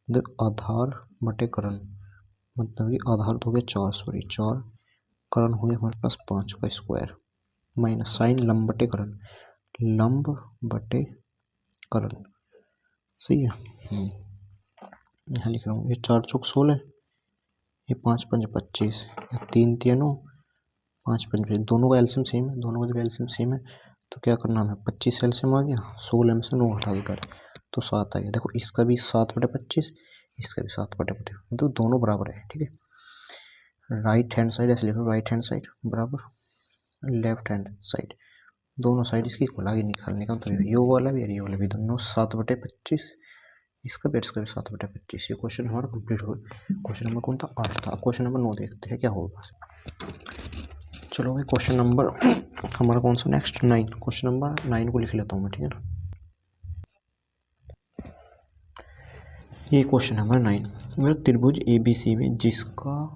मतलब आधार बटे करण, मतलब कि आधार तो हो गया 4, सॉरी 4, करण हो गया हमारे पास 5 का स्क्वायर, माइनस साइन लंब बटे करण, लंब बटे करण। सही है, यहाँ लिख रहा हूँ, ये 4 चौक 16, ये 5 पंज 25, 3 3 9, 5 पंज 25, दोनों का एलसीएम सेम है, दोनों का एलसीएम सेम है, तो क्या करना है, 25 एलसीएम आ गया, 16 में से 9 हटा दो तो 7 आ गया। देखो इसका भी 7 बटे 25, इसका भी 7 बटे 25, तो दोनों बराबर है। ठीक है, राइट हैंड साइड ऐसे लिखो, राइट हैंड साइड बराबर लेफ्ट हैंड साइड, दोनों साइड इसकी इक्वल आगे निकालने का, तो ये वाला भी और ये वाला भी दोनों 7 बटे 25, इसका भी 7 बटे 25। ये क्वेश्चन हमारा कंप्लीट हो गया। क्वेश्चन नंबर कौन था, 8 था। क्वेश्चन नंबर 9 देखते हैं क्या होगा। चलो भाई, क्वेश्चन नंबर हमारा कौन सा नेक्स्ट, 9। क्वेश्चन नंबर 9 को लिख लेता हूँ मैं, ठीक है ना। ये क्वेश्चन नंबर 9, मेरा त्रिभुज ABC में जिसका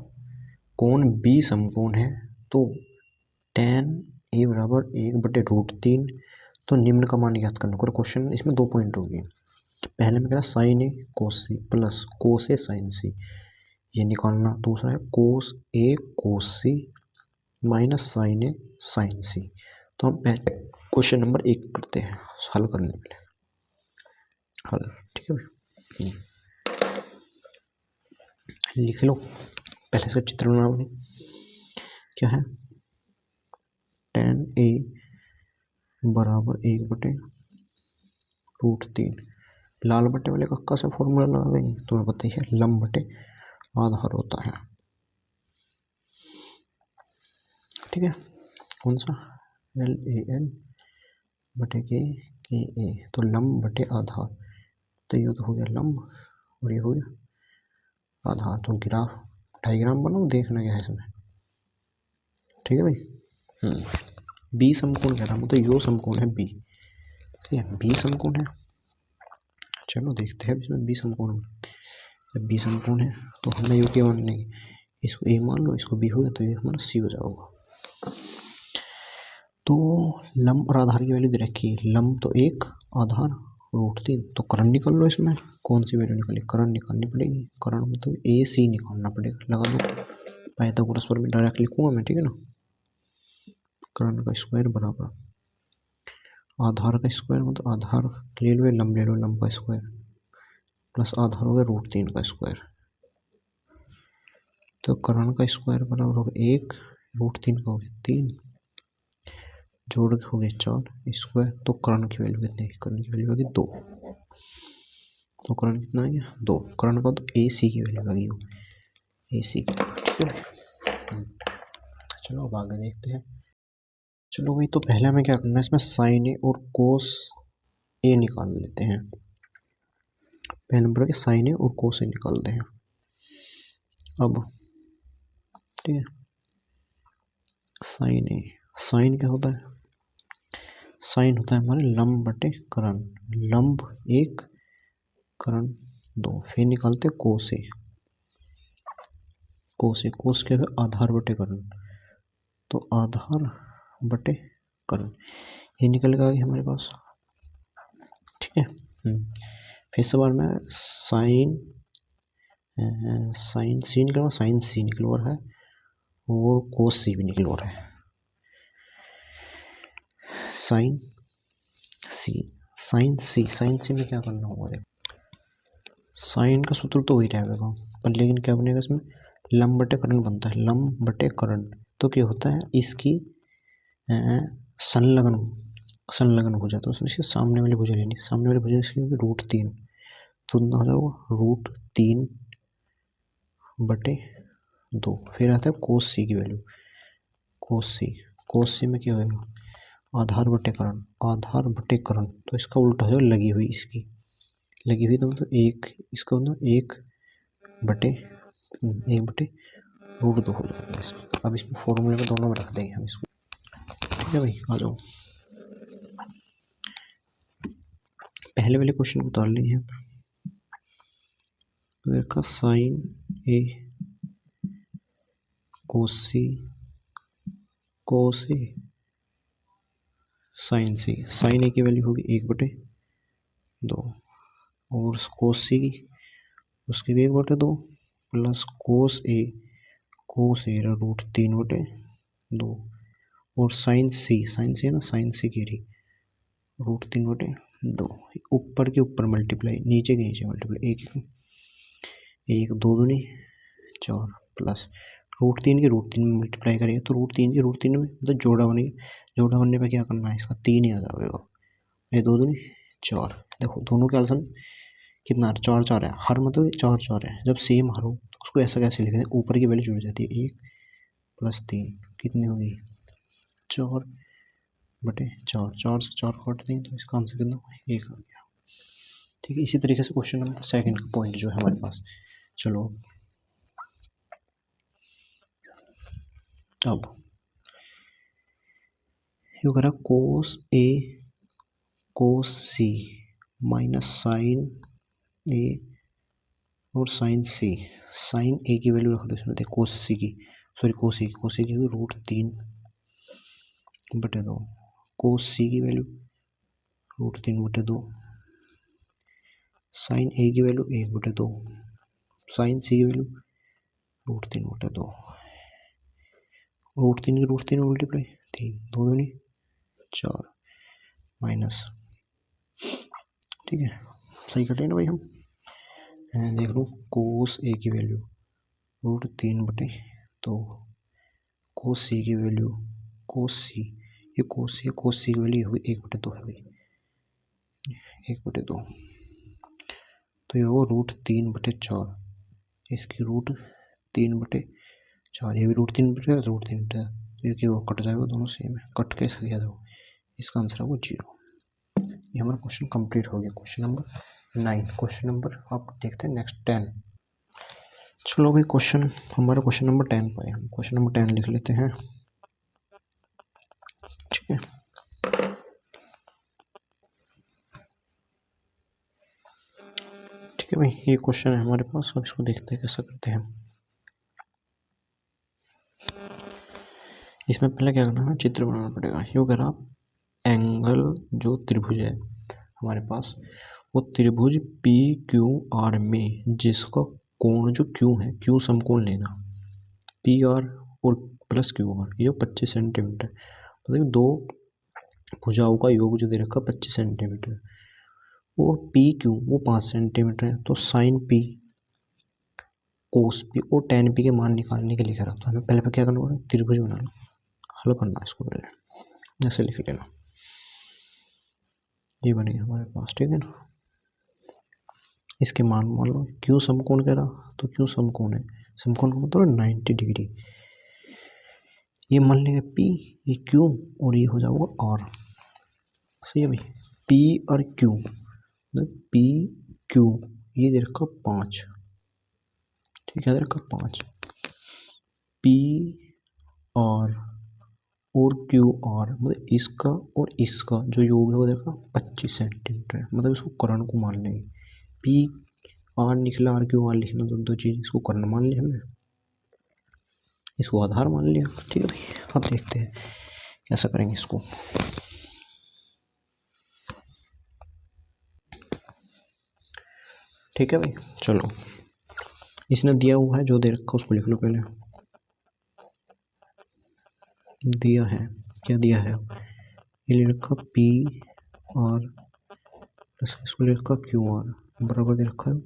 कोण B समकोण है, तो tan A बराबर 1/√3, तो निम्न का मान ज्ञात करना। क्वेश्चन इसमें 2 पॉइंट होगी। पहले में कह रहा साइन ए कोस सी प्लस कोस ए साइन सी, ये निकालना। दूसरा है कोस ए कोस सी माइनस साइन ए साइन सी। तो हम पहले क्वेश्चन नंबर 1 करते हैं हल करने के लिए, हल। ठीक है भाई, लिख लो, पहले इसका चित्र बनाओगे। क्या है, tan ए बराबर 1/√3, लाल बटे वाले का कैसे फॉर्मूला लगाएंगे तुम्हें पता ही है, लंब बटे आधार होता है। ठीक है, कौन सा, LAL बटे के ए, तो लंब बटे आधार, तो ये तो हो गया लंब और ये हो गया आधार। तो ग्राफ डायग्राम बनाओ, देखना क्या है इसमें। ठीक है भाई, बी समकोण कह रहा हूँ, तो यो समकोण है बी। ठीक है, बी समकोण है। चलो देखते हैं इसमें बी समकोण, जब बी समकोण है तो हमने यू के मान लेंगे, इसको ए मान लो, इसको बी हो गया, तो ये हमारा सी हो जाएगा। तो लंब और आधार की वैल्यू दे रखी है, लंब तो 1, आधार √3, तो करण निकाल लो। इसमें कौन सी वैल्यू निकाली, करण निकालनी पड़ेगी। करण मतलब AC निकालना पड़ेगा, लगा दो पाइथागोरस पर, डायरेक्ट लिखूंगा मैं, ठीक है ना। करण का स्क्वायर बराबर आधार का स्क्वायर, मतलब आधार ले लो, लंब ले लो, लंब का स्क्वायर प्लस आधार हो गया √3 का स्क्वायर, तो करण का स्क्वायर बराबर हो गया 1, √3 का हो गया 3, जोड़ के हो गया 4 स्क्वायर। तो करण की वैल्यू कितनी, करण की वैल्यू होगी 2, तो करण कितना आ गया 2। करण का तो AC की वैल्यू आ गई, AC की। ठीक है, चलो अब आगे देखते हैं। चलो भाई, तो पहले हमें क्या करना है, इसमें साइन ए और कोस ए निकाल लेते हैं। पहले नंबर के साइन ए और कोस ए निकालते हैं अब। ठीक है, साइन ए, साइन क्या होता है, साइन होता है हमारे लंब बटे करण, लंब 1 करण 2। फिर निकालते कोस ए, कोस ए, कोस क्या है आधार बटे करण, तो आधार बटे करण, ये निकल गया हमारे पास। ठीक है, फिर सवाल में साइन सी निकल, साइन सी निकल रहा है और कोस सी भी निकल रहा है। साइन सी में क्या करना होगा, देखो साइन का सूत्र तो वही रहेगा, पर लेकिन क्या बनेगा इसमें, लंब बटे करण बनता है, लंब बटे करण। तो क्या होता है, इसकी संलग्न हो जाता है उसमें, इसके सामने वाली भुजा लेनी, सामने वाली भुजा इसकी होगी √3, तो कितना हो जाएगा √3 बटे 2। फिर आता है कोस सी की वैल्यू, कोस कोस सी में क्या होगा, आधार बटे करण, आधार बटे करण, तो इसका उल्टा हो जाएगा लगी हुई, इसकी लगी हुई तो मतलब एक, इसका मतलब एक बटे √2 हो जाएगा इसका। अब इसमें फॉर्मूले में दोनों में रख देंगे हम इसको, ठीक है भाई। आ जाओ, पहले वाले क्वेश्चन को उतार लिए हैं। देखा साइन ए कोसी कोस ए साइन सी, साइन ए की वैल्यू होगी 1/2 और कोस सी की उसकी भी 1/2 प्लस कोस ए √3/2 और साइन सी है ना, साइन सी की रही √3/2, ऊपर के ऊपर मल्टीप्लाई, नीचे के नीचे मल्टीप्लाई, एक 2 दूनी 4 प्लस √3 की √3 में मल्टीप्लाई करेंगे तो √3 में मतलब जोड़ा बनेगा, जोड़ा बनने पे क्या करना है, इसका 3 ही आ जाएगा, ये 2 दूनी 4। देखो दोनों के आंसर कितना 4 है, हर मतलब 4 है, जब सेम हर हो तो उसको ऐसा कैसे लिखते हैं, ऊपर की वैल्यू जुड़ जाती है, 1 + 3 कितनी होगी 4/4, 4 से 4 काट दें तो इसका आंसर कितना 1 आ गया, ठीक है। इसी तरीके से क्वेश्चन नंबर सेकंड का पॉइंट जो है हमारे पास, चलो अब ये करा कोस ए कोस सी माइनस साइन ए और साइन सी, साइन ए की वैल्यू रख दो इसमें, कोस सी की कोस ए की √3/2, कोस सी की वैल्यू √3/2, साइन ए की वैल्यू 1/2, साइन सी की वैल्यू √3/2, √3 की √3 में मल्टीप्लाई 3 2 दूनी 4 माइनस, ठीक है सही कटे ना भाई हम। देख लो कोस ए की वैल्यू √3/2, कोस सी की वैल्यू कोस सी की वैल्यू होगी 1/2 है भाई, 1/2 तो ये होगा √3/4, इसकी √3/4, ये भी √3/3 तो ये क्या कट जाएगा, दोनों सेम है, कट के इसका जाओ, इसका आंसर है वो 0। ये हमारा क्वेश्चन कंप्लीट हो गया, क्वेश्चन नंबर 9। क्वेश्चन नंबर आप देखते हैं नेक्स्ट 10। चलो भाई हमारा क्वेश्चन नंबर 10 पे हम क्वेश्चन नंबर 10 लिख लेते हैं, ठीक है। ठीक है भाई, ये क्वेश्चन है हमारे पास, अब इसको देखते हैं कैसा करते हैं। इसमें पहले क्या करना है, चित्र बनाना पड़ेगा। यो करा एंगल जो त्रिभुज है हमारे पास, वो त्रिभुज PQR में जिसका कोण जो Q है, Q समकोण लेना, PR और प्लस QR, ये 25 सेंटीमीटर, मतलब दो भुजाओं का योग जो दे रखा 25 सेंटीमीटर, और PQ वो 5 सेंटीमीटर है, तो साइन P कोस P और tan P के मान निकालने के लिए कह रहा, तो हमें पहले क्या करना पड़ेगा, त्रिभुज बनाना, हल करना है इसको, पहले ऐसे लिख लेना, ये बनेगा हमारे पास, ठीक है ना। इसके मान लो Q समकोण कह रहा, तो Q समकोण है, समकोण का मतलब 90 डिग्री, ये मान लेंगे P, ये Q और ये हो जाएगा R, सही है भाई। P और Q, PQ ये दे रखा 5, ठीक है, दे रखा 5, PR और QR मतलब इसका और इसका जो योग है वो देखा 25 सेंटीमीटर, मतलब इसको कर्ण को मान लेंगे, PR निकला RQR लिखना, तो दो चीज, इसको कर्ण मान लिया हमने, इसको आधार मान लिया, ठीक है भाई। अब देखते हैं कैसा करेंगे इसको। ठीक है भाई, चलो इसने दिया हुआ है जो दे रखा उसको लिख लो पहले, दिया है, क्या दिया है, ये ले रखा PR प्लस इसको ले रखा QR बराबर दे रखा है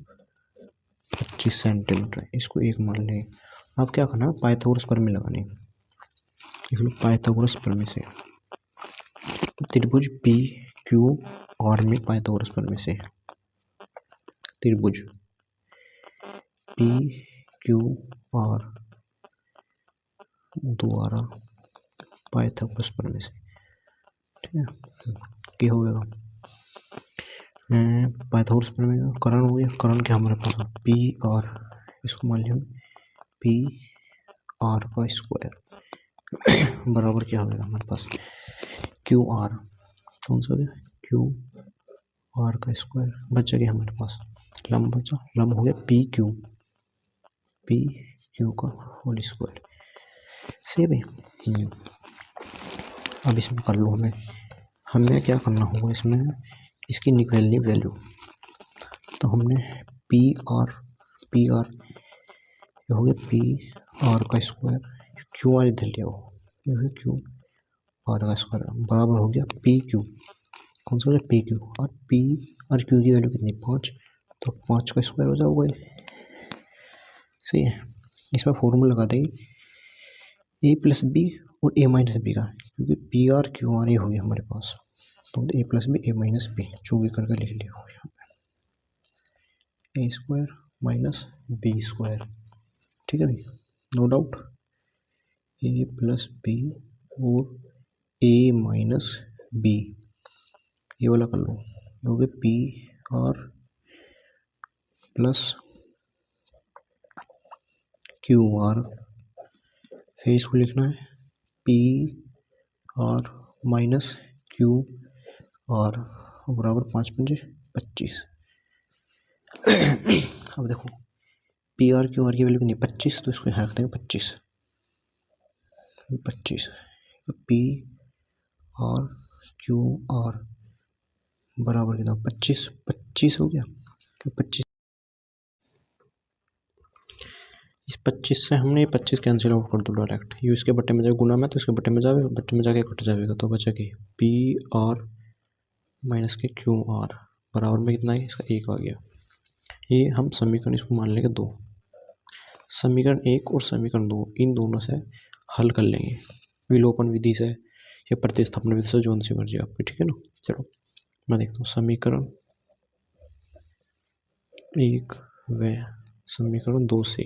25 सेंटीमीटर, इसको 1 मान लें। अब क्या करना है, पाइथागोरस प्रमेय लगानी, लिख लो पाइथागोरस प्रमेय से, त्रिभुज PQR में पाइथागोरस प्रमेय से, त्रिभुज PQR द्वारा पाइथागोरस प्रमेय से। ठीक है, क्या हो गया पाइथागोरस प्रमेय का करण हो गया। करण क्या हमारे पास पी आर, इसको मान लिया पी आर का स्क्वायर बराबर क्या हो गया हमारे पास क्यू आर। कौन सा हो गया क्यू आर का स्क्वायर। बचा गया हमारे पास लंब, बचा लंब हो गया पी क्यू का होल स्क्वायर। सही है भाई। अब इसमें कर लो हमें क्या करना होगा इसमें, इसकी निकालनी वैल्यू। तो हमने पी आर ये हो गया पी आर का स्क्वायर, क्यू आर इधर लिया हो, ये हो गया क्यू आर का स्क्वायर बराबर हो गया पी क्यू। कौन सा हो गया पी क्यू। और पी और क्यू की वैल्यू कितनी 5, तो 5 का स्क्वायर हो जाएगा ये। सही है, इसमें फॉर्मूला लगा देंगे ए प्लस बी और ए माइनस बी का, क्योंकि पी आर क्यू आर ये हो गया हमारे पास, तो ए प्लस बी ए माइनस बी जो भी करके लिख लिया हो यहाँ पे ए स्क्वायर माइनस बी स्क्वायर। ठीक है भाई, नो डाउट। ए प्लस बी और ए माइनस बी ये वाला कर लो, ये हो गया P R plus Q R. फिर इसको लिखना है P R minus Q R बराबर 5 पंजे 25। अब देखो पी आर क्यू आर की वैल्यू कितनी 25, तो इसको यहाँ रख देंगे 25 पी आर क्यू आर बराबर कितना 25 हो गया। तो 25 इस 25 से हमने 25 कैंसिल आउट कर दो डायरेक्ट, ये इसके बट्टे में जाए गुना में, तो इसके बट्टे में जाए, बट्टे में जाके कट जाएगा, तो बचा कि पी आर माइनस के क्यू आर बराबर में कितना है इसका 1 आ गया। ये हम समीकरण इसको मान लेंगे 2, समीकरण 1 और समीकरण 2 इन दोनों से हल कर लेंगे विलोपन विधि से या प्रतिस्थापन विधि से, जोन सी मर्जी आपकी। ठीक है ना, चलो मैं देखता हूँ समीकरण 1 व समीकरण 2 से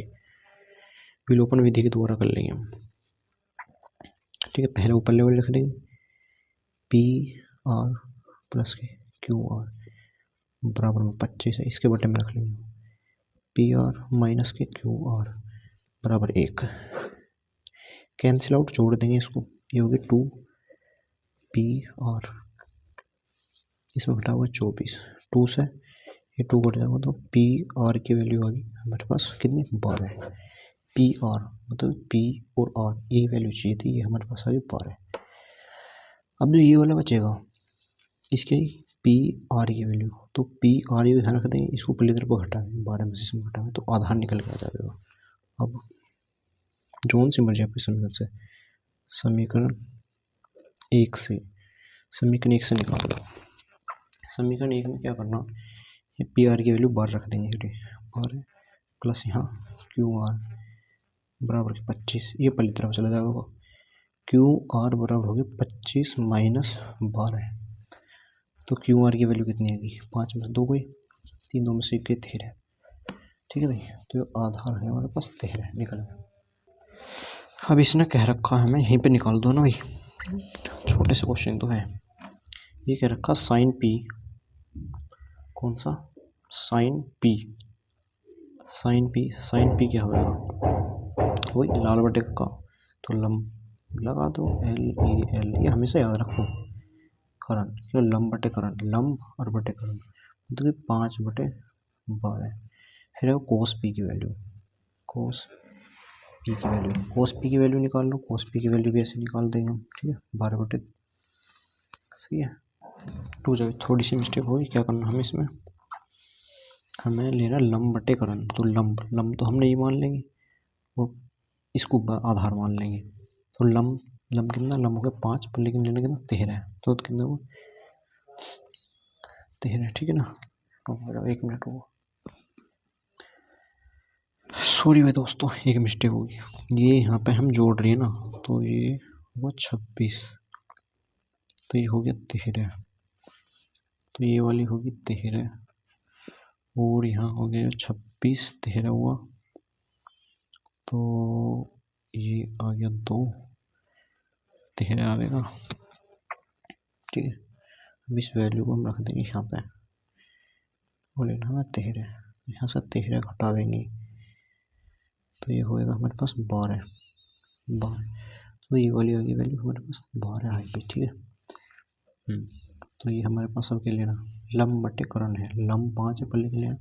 विलोपन विधि के द्वारा कर लेंगे हम। ठीक है, पहले ऊपर लेवल लिख देंगे पी आर प्लस के क्यू आर बराबर में 25 है, इसके बटे में रख लेंगे पी आर माइनस के क्यू आर बराबर 1, कैंसिल आउट जोड़ देंगे इसको, ये होगी 2 पी आर, इसमें घटा हुआ 24, 2 से ये 2 घट जाएगा, तो पी आर की वैल्यू आ गई हमारे पास कितनी 12। पी आर मतलब पी और आर ये वैल्यू चाहिए थी, ये हमारे पास आ गई 12। अब जो ये वाला बचेगा इसके पी आर की वैल्यू, तो पी आर ये ध्यान रख देंगे, इसको पहले तरफ घटाएंगे 12 में से इसमें घटाएंगे तो आधार निकल के आ जाएगा। अब जोन सी मर्जी आपकी समीकरण से, समीकरण 1 से निकाल लो। समीकरण 1 में क्या करना, ये पी आर की वैल्यू 12 रख देंगे, 12 प्लस यहाँ क्यू आर बराबर 25, ये पहली तरफ चला जाएगा, क्यू आर बराबर होगी 25 माइनस 12, तो क्यू आर की वैल्यू कितनी आएगी 5 में से 2 गई, 3 2 में से 1 13। ठीक है भाई, तो ये आधार है हमारे पास 13 निकल गया। अब इसने कह रखा है हमें यहीं पे निकाल दो ना भाई, छोटे से क्वेश्चन तो है। ये कह रखा साइन पी, कौन सा साइन पी क्या होगा वही लाल बटे का, तो लंब लगा दो LEL, ये हमेशा याद रखो करण, लंब बटे करण, लंब और बटे करण मतलब 5/12। फिर है कोस पी की वैल्यू, कोस पी की वैल्यू निकाल लो, कोस पी की वैल्यू भी ऐसे निकाल देंगे हम। ठीक है, 12/, सही है। 2 जगह थोड़ी सी मिस्टेक होगी, क्या करना हमें इसमें, हमें लेना लंब बटे करण, तो लंब तो हमने ये मान लेंगे और इसको आधार मान लेंगे, तो लंब कितना, लंब हो गया 5 पर, लेकिन लेना कितना 13 है, तो कितना हुआ 13। ठीक है ना, 1 मिनट हुआ, सॉरी भाई दोस्तों 1 मिस्टेक होगी, ये यहाँ पे हम जोड़ रहे हैं ना, तो ये हुआ 26, तो ये हो गया 13, तो ये वाली होगी 13 और यहाँ हो गया 26, 13 हुआ, तो ये आ गया 2, 13 आवेगा। ठीक है, अब इस वैल्यू को हम रख देंगे यहाँ पे, वो लेना हमें 13, यहाँ से 13 घटावेंगे तो ये होएगा हमारे पास 12। तो ये वाली होगी वैल्यू हमारे पास 12 आएगी। ठीक है, तो ये हमारे पास अब क्या लेना, लंब बटे करण है। लंब 5 है, पर लिख लेना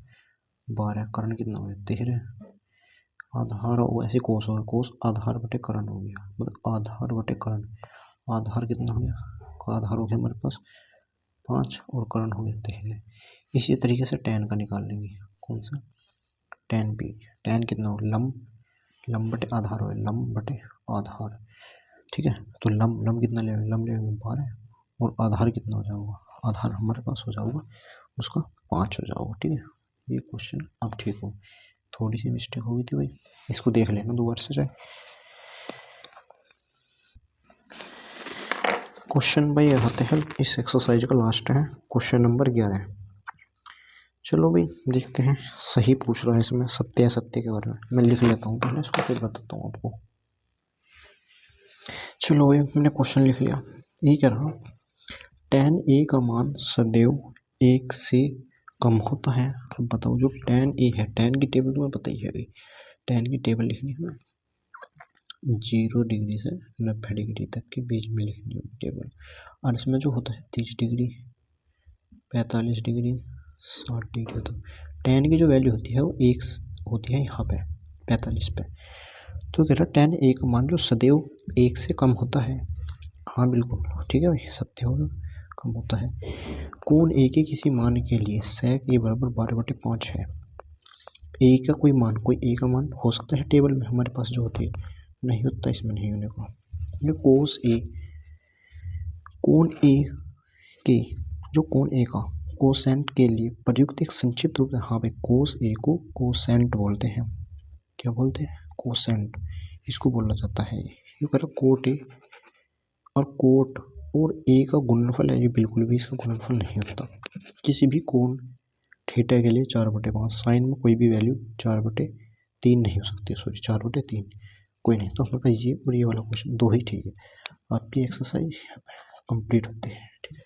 12, करण कितना हो गया 13, आधार वैसे कोस हो गया, कोस आधार बटे करण हो गया, मतलब आधार बटे करण। आधार कितना हो गया, आधार हो गया हमारे पास 5 और करण हो गया 13। इसी तरीके से tan का निकाल लेंगे। कौन सा, tan p, tan कितना हो, लंब बटे आधार हो, लंब बटे आधार। ठीक है, तो लंब कितना लेंगे, लंब लेंगे 12 और आधार कितना हो जाएगा, आधार हमारे पास हो जाएगा उसका 5 हो जाएगा। ठीक है, ये क्वेश्चन अब ठीक हो, थोड़ी सी मिस्टेक हो गई थी भाई, इसको देख लेना दोबारा से जाए। क्वेश्चन भाई आते हैं इस एक्सरसाइज का, लास्ट है क्वेश्चन नंबर 11। चलो भाई देखते हैं, सही पूछ रहा है इसमें, सत्य असत्य के बारे में। मैं लिख लेता हूँ पहले इसको, फिर बताता हूँ आपको। चलो भाई मैंने क्वेश्चन लिख लिया। ये कह रहा, tan a का मान सदैव 1 से कम होता है। अब बताओ जो tan a है, tan की टेबल तुम्हें पता ही है, tan की टेबल लिखनी है हमें 0 डिग्री से 90 डिग्री तक के बीच में लिखनी होगी टेबल। और इसमें जो होता है 30 डिग्री, 45 डिग्री, 60 डिग्री होता है। tan की जो वैल्यू होती है वो 1 होती है यहाँ पे 45 पे। तो कह रहा tan a का मान जो सदैव 1 से कम होता है। हाँ बिल्कुल ठीक है भाई, सत्य होगा, कम होता है। कोण a के किसी मान के लिए sec a बराबर 12/5 है। a का कोई मान, कोई a का मान हो सकता है टेबल में हमारे पास जो होती है, नहीं होता इसमें नहीं होने को। ये कोस a, कोण a के, जो कोण a का कोसेंट के लिए प्रयुक्त एक संक्षिप्त रूप है। हाँ भाई, कोस a को कोसेंट बोलते हैं। क्या बोलते हैं, कोसेंट, इसको बोला जाता है। ये कह रहा कोट a और कोट और a का गुणनफल है, ये बिल्कुल भी इसका गुणनफल नहीं होता। किसी भी कोण थीटा के लिए 4/5, साइन में कोई भी वैल्यू 4/3 नहीं हो सकती, सॉरी 4/3 कोई नहीं। तो हमारे पास ये और ये वाला क्वेश्चन दो ही ठीक है। आपकी एक्सरसाइज कंप्लीट होती है। ठीक है।